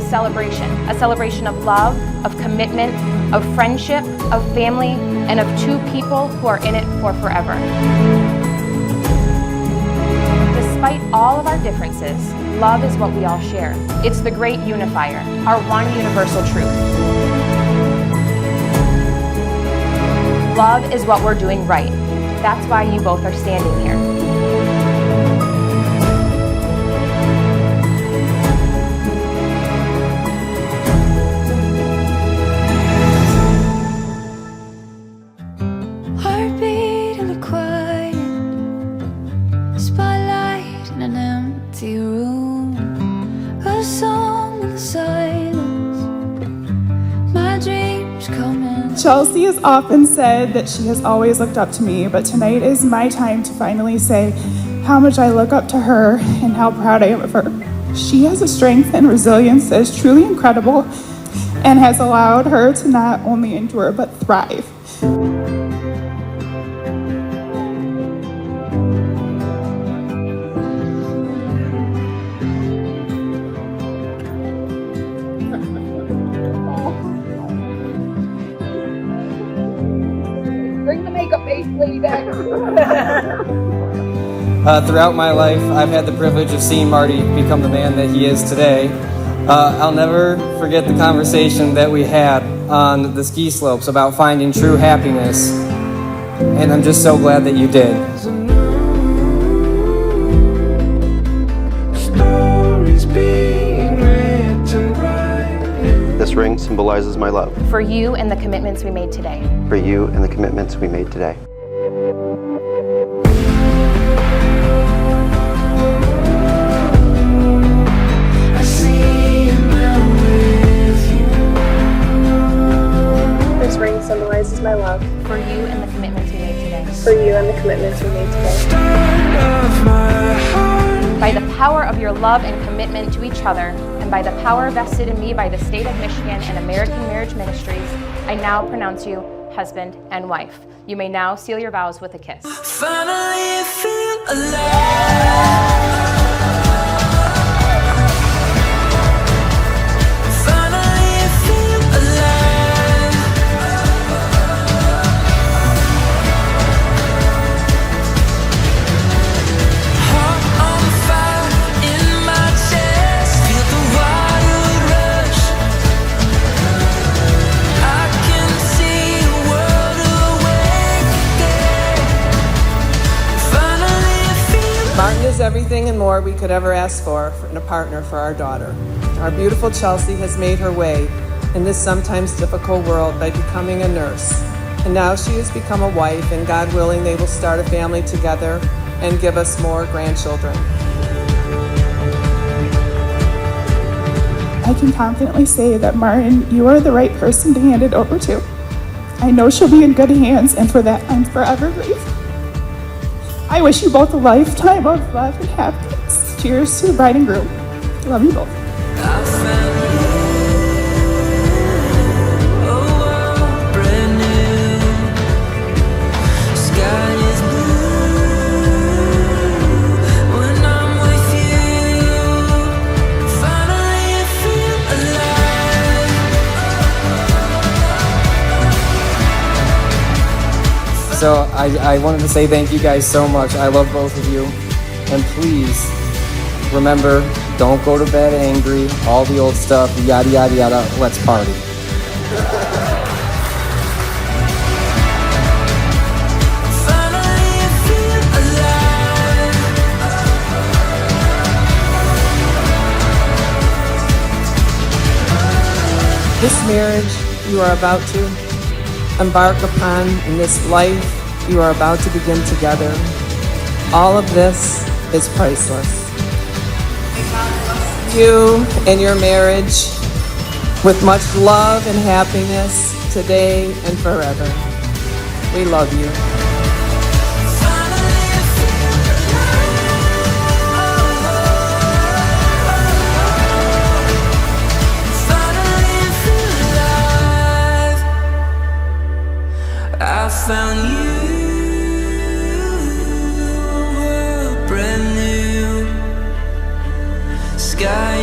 a celebration of love, of commitment, of friendship, of family, and of two people who are in it for forever. Despite all of our differences, love is what we all share. It's the great unifier, our one universal truth. Love is what we're doing right. That's why you both are standing here. Heartbeat in the quiet, spotlight in an empty room, a song in the silence, my dreams coming. Chelsea has often said that she has always looked up to me, but tonight is my time to finally say how much I look up to her and how proud I am of her. She has a strength and resilience that is truly incredible and has allowed her to not only endure but thrive. Bring the makeup base lady back. Throughout my life, I've had the privilege of seeing Marty become the man that he is today. I'll never forget the conversation that we had on the ski slopes about finding true happiness, and I'm just so glad that you did. This ring symbolizes my love. For you and the commitments we made today. For you and the commitments we made today. This ring symbolizes my love. For you and the commitments we made today. For you and the commitments we made today. By the power of your love and commitment to each other, and by the power vested in me by the state of Michigan and American Marriage Ministries, I now pronounce you husband and wife. You may now seal your vows with a kiss. Finally feel alive. Martin is everything and more we could ever ask for in a partner for our daughter. Our beautiful Chelsea has made her way in this sometimes difficult world by becoming a nurse. And now she has become a wife, and God willing, they will start a family together and give us more grandchildren. I can confidently say that, Martin, you are the right person to hand it over to. I know she'll be in good hands, and for that, I'm forever grateful. I wish you both a lifetime of love and happiness. Cheers to the bride and groom. Love you both. So I wanted to say thank you guys so much. I love both of you. And please remember, don't go to bed angry, all the old stuff, yada, yada, yada. Let's party. This marriage you are about to embark upon, in this life you are about to begin together, all of this is priceless. You and your marriage with much love and happiness today and forever. We love you. I found you, a brand new sky.